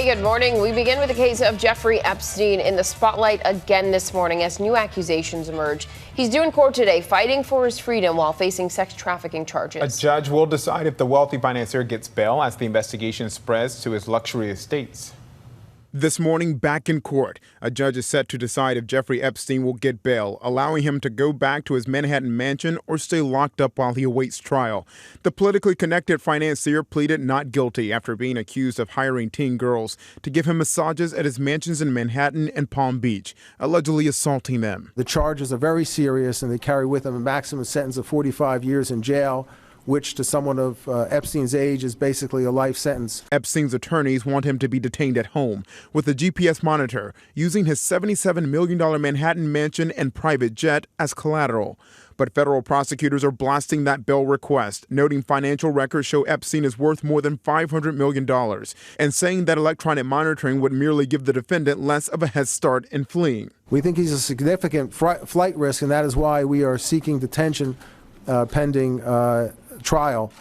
Hey, good morning. We begin with the case of Jeffrey Epstein in the spotlight again this morning as new accusations emerge. He's due in court today, fighting for his freedom while facing sex trafficking charges. A judge will decide if the wealthy financier gets bail as the investigation spreads to his luxury estates. This morning, back in court, a judge is set to decide if Jeffrey Epstein will get bail, allowing him to go back to his Manhattan mansion or stay locked up while he awaits trial. The politically connected financier pleaded not guilty after being accused of hiring teen girls to give him massages at his mansions in Manhattan and Palm Beach, allegedly assaulting them. The charges are very serious, and they carry with them a maximum sentence of 45 years in jail, which to someone of Epstein's age is basically a life sentence. Epstein's attorneys want him to be detained at home with a GPS monitor, using his $77 million Manhattan mansion and private jet as collateral. But federal prosecutors are blasting that bail request, noting financial records show Epstein is worth more than $500 million, and saying that electronic monitoring would merely give the defendant less of a head start in fleeing. We think he's a significant flight risk, and that is why we are seeking detention pending trial.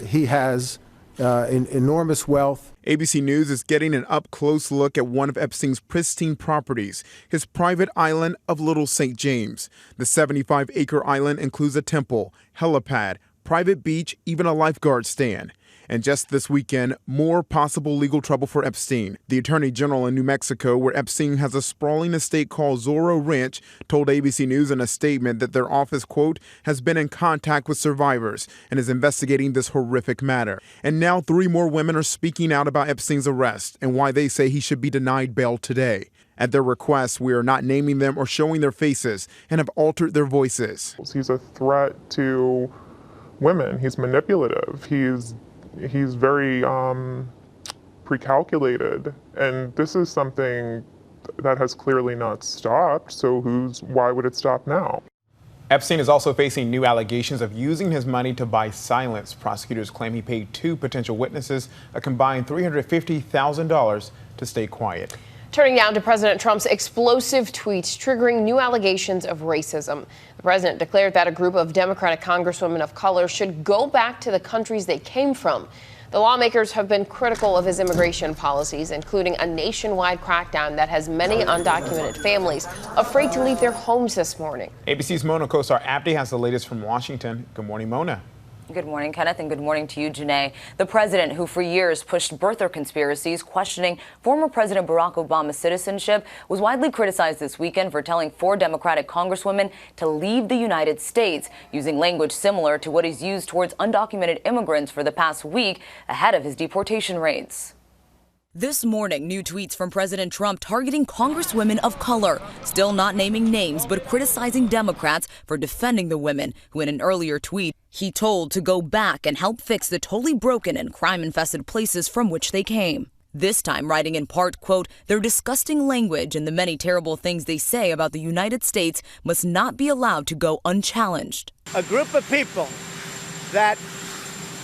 He has enormous wealth. ABC News is getting an up-close look at one of Epstein's pristine properties, his private island of Little St. James. The 75-acre island includes a temple, helipad, private beach, even a lifeguard stand. And just this weekend, more possible legal trouble for Epstein. The Attorney General in New Mexico, where Epstein has a sprawling estate called Zorro Ranch, told ABC News in a statement that their office, quote, has been in contact with survivors and is investigating this horrific matter. And now 3 more women are speaking out about Epstein's arrest and why they say he should be denied bail today. At their request, we are not naming them or showing their faces and have altered their voices. He's a threat to women. He's manipulative. He's very precalculated, and this is something that has clearly not stopped, so why would it stop now? Epstein is also facing new allegations of using his money to buy silence. Prosecutors claim he paid 2 potential witnesses a combined $350,000 to stay quiet. Turning now to President Trump's explosive tweets triggering new allegations of racism. The president declared that a group of Democratic congresswomen of color should go back to the countries they came from. The lawmakers have been critical of his immigration policies, including a nationwide crackdown that has many undocumented families afraid to leave their homes this morning. ABC's Mona co-star Abdi has the latest from Washington. Good morning, Mona. Good morning, Kenneth, and good morning to you, Janae. The president, who for years pushed birther conspiracies questioning former President Barack Obama's citizenship, was widely criticized this weekend for telling 4 Democratic congresswomen to leave the United States, using language similar to what he's used towards undocumented immigrants for the past week ahead of his deportation raids. This morning, new tweets from President Trump targeting congresswomen of color, still not naming names but criticizing Democrats for defending the women who, in an earlier tweet, he told to go back and help fix the totally broken and crime-infested places from which they came. This time writing in part, quote, their disgusting language and the many terrible things they say about the United States must not be allowed to go unchallenged. A group of people that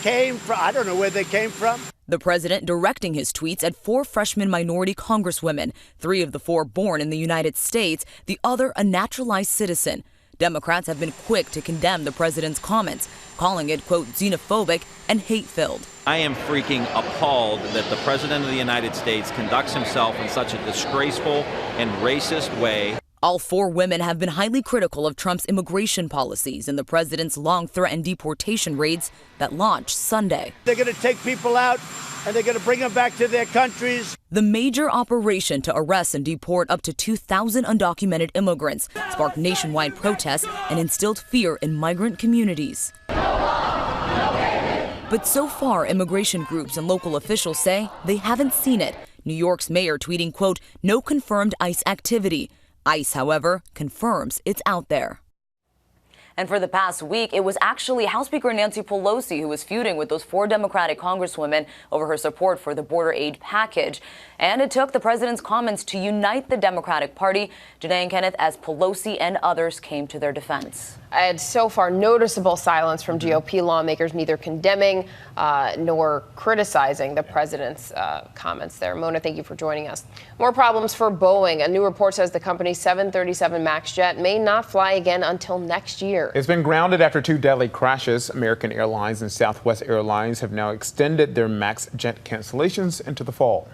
came from, I don't know where they came from. The president directing his tweets at 4 freshman minority congresswomen, 3 of the 4 born in the United States, the other a naturalized citizen. Democrats have been quick to condemn the president's comments, calling it, quote, xenophobic and hate-filled. I am freaking appalled that the president of the United States conducts himself in such a disgraceful and racist way. All 4 women have been highly critical of Trump's immigration policies and the president's long-threatened deportation raids that launched Sunday. They're going to take people out and they're going to bring them back to their countries. The major operation to arrest and deport up to 2,000 undocumented immigrants sparked nationwide protests and instilled fear in migrant communities. But so far, immigration groups and local officials say they haven't seen it. New York's mayor tweeting, quote, no confirmed ICE activity. ICE, however, confirms it's out there. And for the past week, it was actually House Speaker Nancy Pelosi who was feuding with those 4 Democratic congresswomen over her support for the border aid package. And it took the president's comments to unite the Democratic Party, Janae and Kenneth, as Pelosi and others came to their defense. And so far, noticeable silence from GOP lawmakers, neither condemning nor criticizing the president's comments there. Mona, thank you for joining us. More problems for Boeing. A new report says the company's 737 MAX jet may not fly again until next year. It's been grounded after 2 deadly crashes. American Airlines and Southwest Airlines have now extended their MAX jet cancellations into the fall.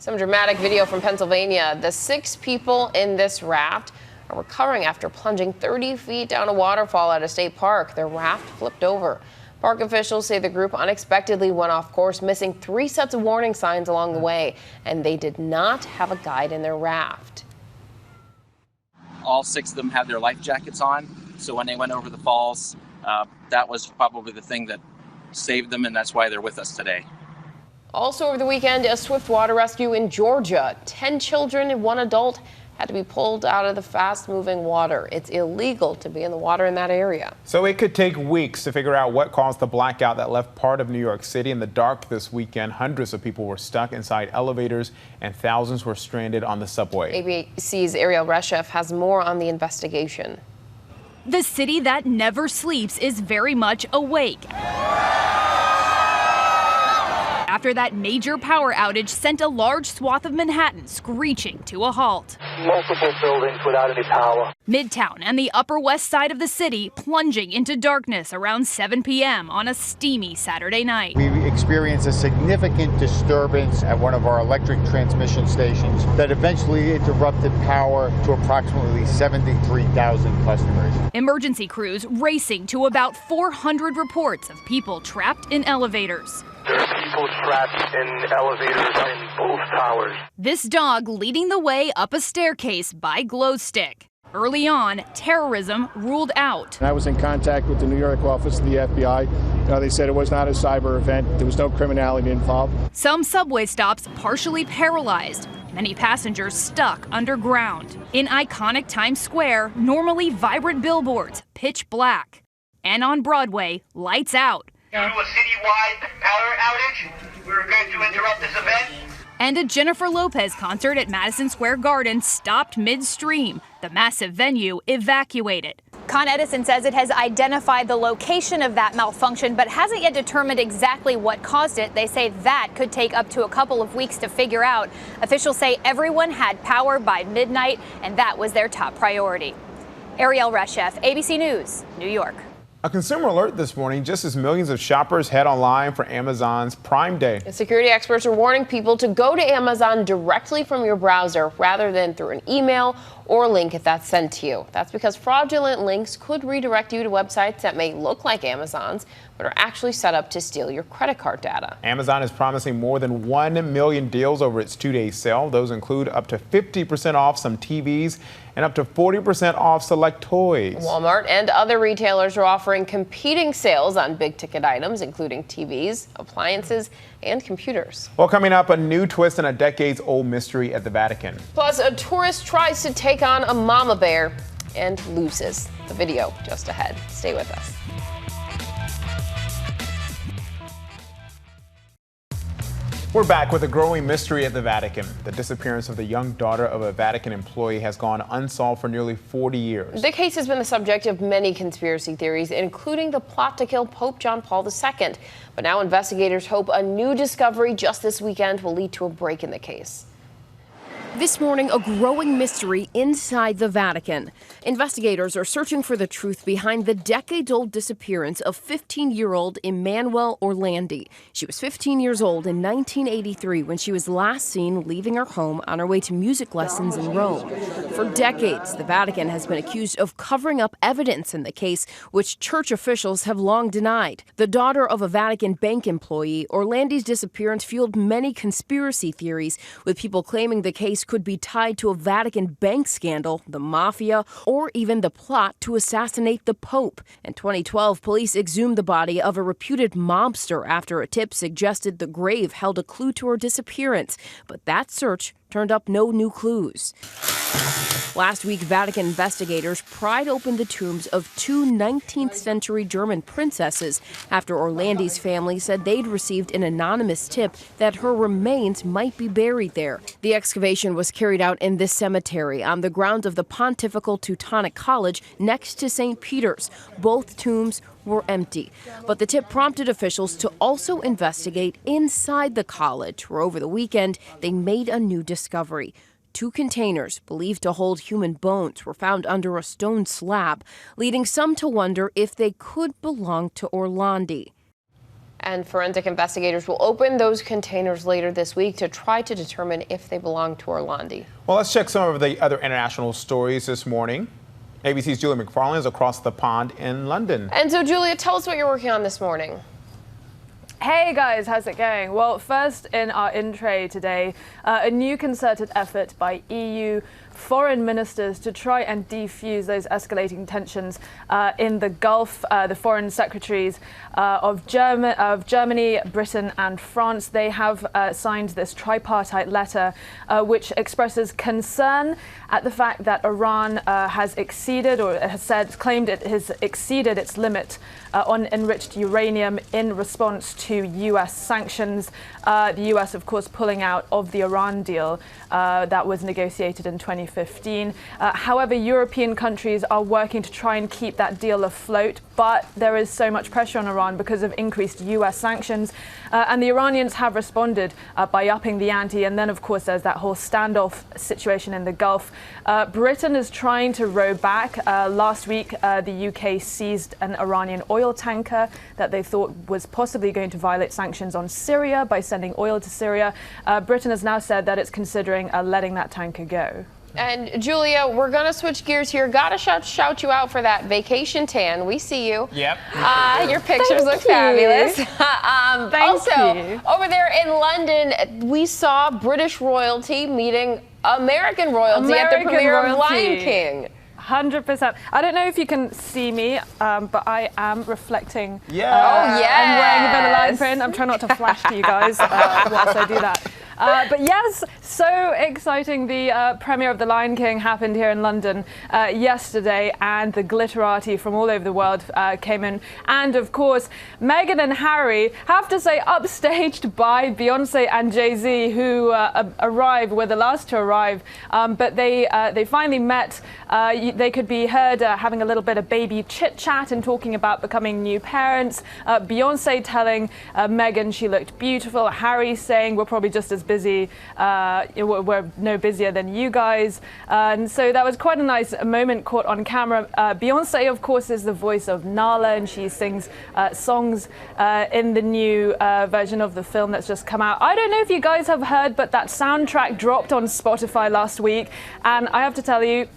Some dramatic video from Pennsylvania. The 6 people in this raft are recovering after plunging 30 feet down a waterfall at a state park. Their raft flipped over. Park officials say the group unexpectedly went off course, missing 3 sets of warning signs along the way, and they did not have a guide in their raft. All 6 of them had their life jackets on, so when they went over the falls, that was probably the thing that saved them, and that's why they're with us today. Also over the weekend, a swift water rescue in Georgia. 10 children and 1 adult had to be pulled out of the fast-moving water. It's illegal to be in the water in that area. So it could take weeks to figure out what caused the blackout that left part of New York City in the dark this weekend. Hundreds of people were stuck inside elevators and thousands were stranded on the subway. ABC's Ariel Reshef has more on the investigation. The city that never sleeps is very much awake after that major power outage sent a large swath of Manhattan screeching to a halt. Multiple buildings without any power. Midtown and the Upper West Side of the city plunging into darkness around 7 p.m. on a steamy Saturday night. We experienced a significant disturbance at one of our electric transmission stations that eventually interrupted power to approximately 73,000 customers. Emergency crews racing to about 400 reports of people trapped in elevators. There are people trapped in elevators in both towers. This dog leading the way up a staircase by glow stick. Early on, terrorism ruled out. I was in contact with the New York office of the FBI. They said it was not a cyber event. There was no criminality involved. Some subway stops partially paralyzed. Many passengers stuck underground. In iconic Times Square, normally vibrant billboards, pitch black. And on Broadway, lights out. Due to a citywide power outage, we're going to interrupt this event. And a Jennifer Lopez concert at Madison Square Garden stopped midstream. The massive venue evacuated. Con Edison says it has identified the location of that malfunction, but hasn't yet determined exactly what caused it. They say that could take up to a couple of weeks to figure out. Officials say everyone had power by midnight, and that was their top priority. Ariel Reshef, ABC News, New York. A consumer alert this morning just as millions of shoppers head online for Amazon's Prime Day. Security experts are warning people to go to Amazon directly from your browser rather than through an email or link if that's sent to you. That's because fraudulent links could redirect you to websites that may look like Amazon's, but are actually set up to steal your credit card data. Amazon is promising more than 1 million deals over its 2-day sale. Those include up to 50% off some TVs and up to 40% off select toys. Walmart and other retailers are offering competing sales on big ticket items, including TVs, appliances, and computers. Well, coming up, a new twist in a decades-old mystery at the Vatican. Plus, a tourist tries to take on a mama bear and loses. The video just ahead. Stay with us. We're back with a growing mystery at the Vatican. The disappearance of the young daughter of a Vatican employee has gone unsolved for nearly 40 years. The case has been the subject of many conspiracy theories, including the plot to kill Pope John Paul II. But now investigators hope a new discovery just this weekend will lead to a break in the case. This morning, a growing mystery inside the Vatican. Investigators are searching for the truth behind the decades-old disappearance of 15-year-old Emmanuel Orlandi. She was 15 years old in 1983 when she was last seen leaving her home on her way to music lessons in Rome. For decades, the Vatican has been accused of covering up evidence in the case, which church officials have long denied. The daughter of a Vatican bank employee, Orlandi's disappearance fueled many conspiracy theories, with people claiming the case could be tied to a Vatican bank scandal, the mafia, or even the plot to assassinate the Pope. In 2012, police exhumed the body of a reputed mobster after a tip suggested the grave held a clue to her disappearance. But that search turned up no new clues. Last week, Vatican investigators pried open the tombs of 2 19th century German princesses after Orlandi's family said they'd received an anonymous tip that her remains might be buried there. The excavation was carried out in this cemetery on the grounds of the Pontifical Teutonic College next to St. Peter's. Both tombs were empty. But the tip prompted officials to also investigate inside the college, where over the weekend they made a new discovery. 2 containers believed to hold human bones were found under a stone slab, leading some to wonder if they could belong to Orlandi. And forensic investigators will open those containers later this week to try to determine if they belong to Orlandi. Well, let's check some of the other international stories this morning. ABC's Julia McFarlane is across the pond in London. And so, Julia, tell us what you're working on this morning. Hey guys, how's it going? Well, first in our in tray today, a new concerted effort by EU foreign ministers to try and defuse those escalating tensions in the Gulf. The foreign secretaries of Germany, Britain and France, they have signed this tripartite letter which expresses concern at the fact that Iran has exceeded, or has claimed it has exceeded its limit on enriched uranium in response to US sanctions. The US, of course, pulling out of the Iran deal that was negotiated in 2015. However, European countries are working to try and keep that deal afloat, but there is so much pressure on Iran because of increased US sanctions. And the Iranians have responded by upping the ante. And then, of course, there's that whole standoff situation in the Gulf. Britain is trying to row back. Last week, the UK seized an Iranian oil tanker that they thought was possibly going to violate sanctions on Syria by sending oil to Syria. Britain has now said that it's considering letting that tanker go. And Julia, we're going to switch gears here. Gotta shout you out for that vacation tan. We see you. Yep. Your pictures look fabulous. Thank you. Over there in London, we saw British royalty meeting American royalty at the premiere of Lion King. 100%. I don't know if you can see me, but I am reflecting. Yeah. I'm wearing a bit of lion print. I'm trying not to flash to you guys whilst I do that. But yes, so exciting. The premiere of The Lion King happened here in London yesterday, and the glitterati from all over the world came in. And of course, Meghan and Harry, have to say, upstaged by Beyonce and Jay-Z, who were the last to arrive. But they finally met. They could be heard having a little bit of baby chit-chat and talking about becoming new parents. Beyonce telling Meghan she looked beautiful. Harry saying, we're probably just as busy, we're no busier than you guys. And so that was quite a nice moment caught on camera. Beyonce, of course, is the voice of Nala, and she sings songs in the new version of the film that's just come out. I don't know if you guys have heard, but that soundtrack dropped on Spotify last week, and I have to tell you,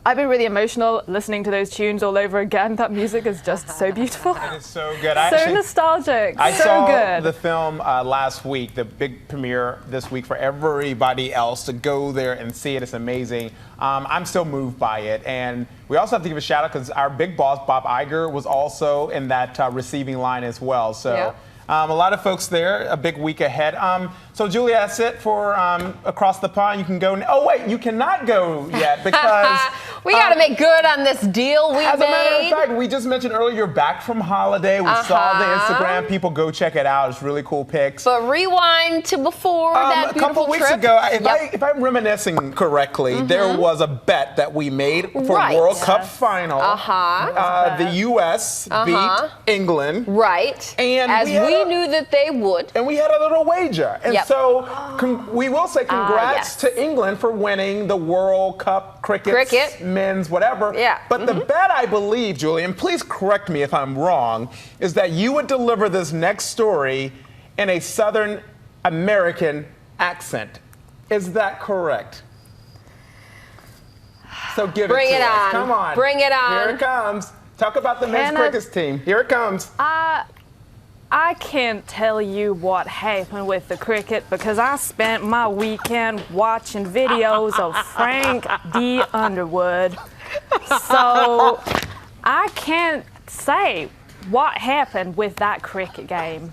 I've been really emotional listening to those tunes all over again. That music is just so beautiful. It is so good. So nostalgic. I saw good. the film last week, the big premiere this week for everybody else to go there and see it. It's amazing. I'm still moved by it. And we also have to give a shout out because our big boss, Bob Iger, was also in that receiving line as well. So. Yeah. A lot of folks there, a big week ahead. So, Julia, that's it for Across the Pond. You can go. Oh, wait, you cannot go yet because we got to make good on this deal we made. As a matter of fact, we just mentioned earlier you're back from holiday. We saw the Instagram. People go check it out. It's really cool pics. But rewind to before that beautiful a couple weeks trip. ago, if I'm reminiscing correctly, there was a bet that we made for World Cup final. The U.S. beat England. Right. And as we knew that they would. And we had a little wager. And so we will say congrats to England for winning the World Cup cricket, men's, whatever. Yeah. But the bet, I believe, Julie, and please correct me if I'm wrong, is that you would deliver this next story in a Southern American accent. Is that correct? So give Bring it to it us. on. Come on. Bring it on. Here it comes. Talk about the men's cricket team. Here it comes. I can't tell you what happened with the cricket because I spent my weekend watching videos of Frank D. Underwood. So I can't say what happened with that cricket game.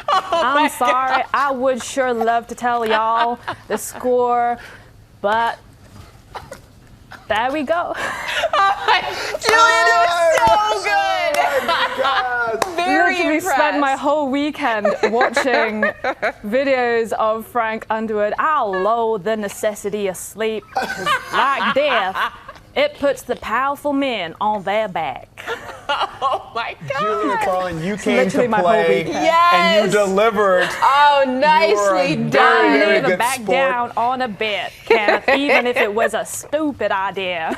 I'm sorry. I would sure love to tell y'all the score, but there we go. Julian, you're so good. Very literally impressed. spent my whole weekend watching videos of Frank Underwood. I'll loathe the necessity of sleep, 'cause like death, it puts the powerful men on their back. Oh my God. Julia McFarlane, you came to my whole play weekend. and you delivered. Oh, nicely done. I Very never good back sport. down on a bet, Kenneth, even if it was a stupid idea.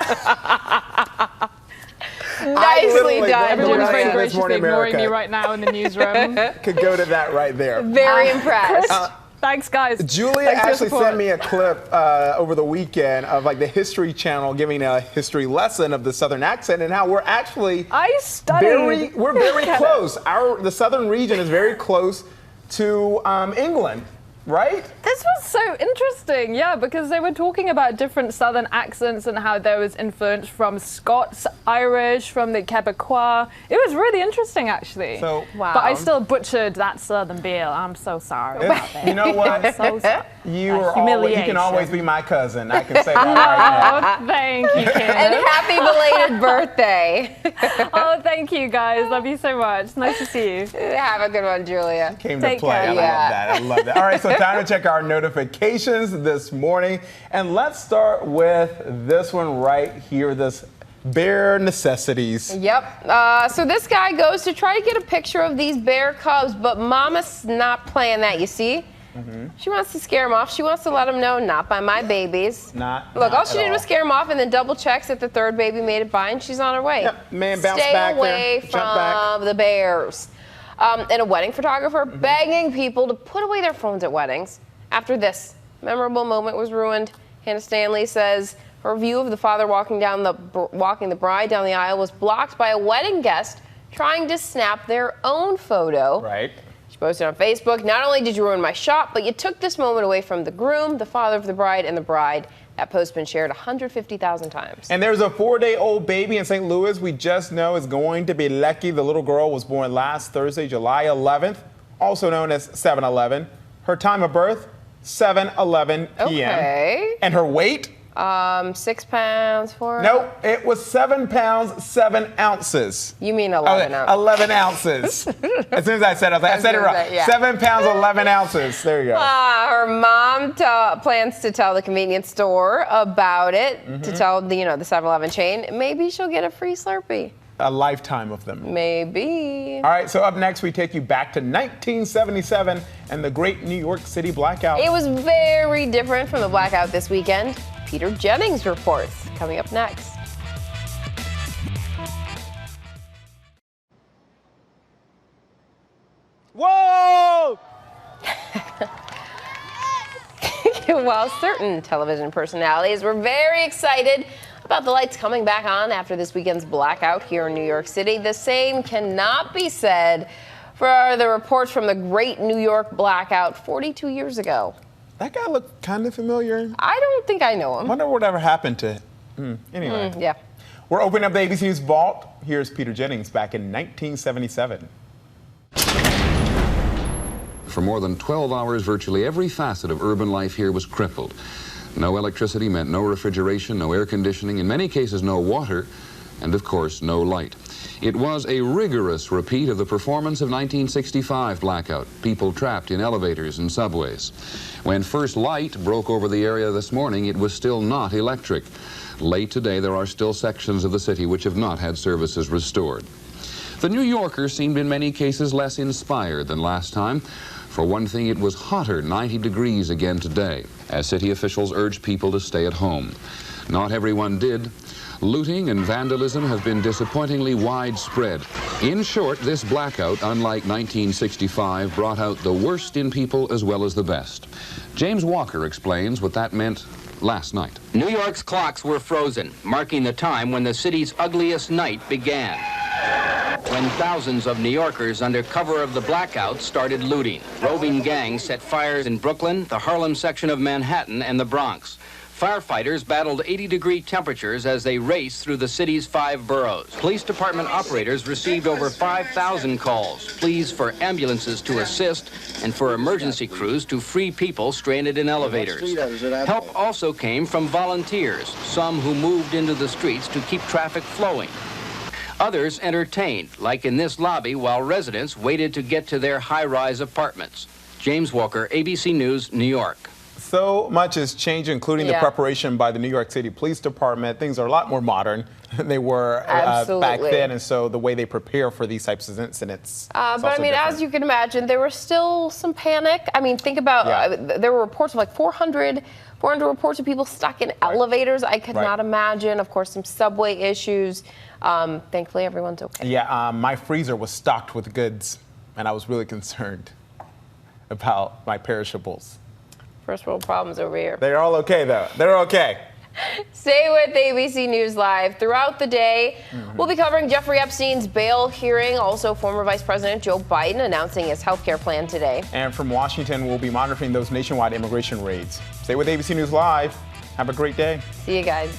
Nicely done. Everyone's very This graciously Morning ignoring me America right now in the newsroom. could go to that right there. Very impressed. Thanks, guys. Julia Thanks for your actually support. sent me a clip over the weekend of like the History Channel giving a history lesson of the Southern accent and how we're actually we're very close. The Southern region is very close to England, right? This was so interesting, yeah, because they were talking about different Southern accents and how there was influence from Scots, Irish, from the Quebecois. It was really interesting, actually. So, But I still butchered that Southern Bill. I'm so sorry about it. You know what? I'm so sorry. You can always be my cousin. I can say that right Oh, thank you, Kim. And happy belated birthday. Oh, thank you, guys. Love you so much. Nice to see you. Have a good one, Julia. now. Came to play. I love that. I love that. All right, so time to check our notifications this morning. And let's start with this one right here, this bare necessities. Yep. So this guy goes to try to get a picture of these bear cubs, but Mama's not playing that, you see? She wants to scare him off. She wants to let him know, not by my babies. Look, all she did was scare him off and then double checks that the third baby made it by and she's on her way. Yep. Man bounced Stay back away there. Jump back. from the bears. And a wedding photographer begging people to put away their phones at weddings after this memorable moment was ruined. Hannah Stanley says her view of the father walking the bride down the aisle was blocked by a wedding guest trying to snap their own photo. Right. She posted on Facebook, "Not only did you ruin my shot, but you took this moment away from the groom, the father of the bride, and the bride." That post's been shared 150,000 times. And there's a 4-day-old baby in St. Louis we just know is going to be lucky. The little girl was born last Thursday, July 11th, also known as 7/11. Her time of birth, 7:11 p.m. Okay. And her weight? 6 pounds, 4. No, it was 7 pounds, 7 ounces. You mean 11 ounces. 11 ounces. As soon as I said it, I said it wrong. Yeah. 7 pounds, 11 ounces. There you go. Her mom plans to tell the convenience store about it, to tell the 7-Eleven chain. Maybe she'll get a free Slurpee. A lifetime of them. Maybe. All right, so up next, we take you back to 1977 and the great New York City blackout. It was very different from the blackout this weekend. Peter Jennings reports, coming up next. Whoa! While certain television personalities were very excited about the lights coming back on after this weekend's blackout here in New York City, the same cannot be said for the reports from the great New York blackout 42 years ago. That guy looked kind of familiar. I don't think I know him. I wonder whatever happened to him. Anyway. Yeah. We're opening up the ABC News vault. Here's Peter Jennings back in 1977. For more than 12 hours, virtually every facet of urban life here was crippled. No electricity meant no refrigeration, no air conditioning, in many cases no water, and of course no light. It was a rigorous repeat of the performance of 1965 blackout, people trapped in elevators and subways. When first light broke over the area this morning, it was still not electric. Late today, there are still sections of the city which have not had services restored. The New Yorker seemed in many cases less inspired than last time. For one thing, it was hotter, 90 degrees again today, as city officials urged people to stay at home. Not everyone did. Looting and vandalism have been disappointingly widespread. In short, this blackout, unlike 1965, brought out the worst in people as well as the best. James Walker explains what that meant last night. New York's clocks were frozen, marking the time when the city's ugliest night began. When thousands of New Yorkers, under cover of the blackout, started looting. Roving gangs set fires in Brooklyn, the Harlem section of Manhattan, and the Bronx. Firefighters battled 80-degree temperatures as they raced through the city's 5 boroughs. Police department operators received over 5,000 calls, pleas for ambulances to assist, and for emergency crews to free people stranded in elevators. Help also came from volunteers, some who moved into the streets to keep traffic flowing. Others entertained, like in this lobby, while residents waited to get to their high-rise apartments. James Walker, ABC News, New York. So much has changed, including the preparation by the New York City Police Department. Things are a lot more modern than they were back then, and so the way they prepare for these types of incidents. But I mean, as you can imagine, there was still some panic. I mean, think about there were reports of like 400 reports of people stuck in elevators. I could not imagine. Of course, some subway issues. Thankfully, everyone's okay. Yeah, my freezer was stocked with goods, and I was really concerned about my perishables. First world problems over here. They're all okay, though. They're okay. Stay with ABC News Live. Throughout the day, we'll be covering Jeffrey Epstein's bail hearing, also former Vice President Joe Biden announcing his health care plan today. And from Washington, we'll be monitoring those nationwide immigration raids. Stay with ABC News Live. Have a great day. See you guys.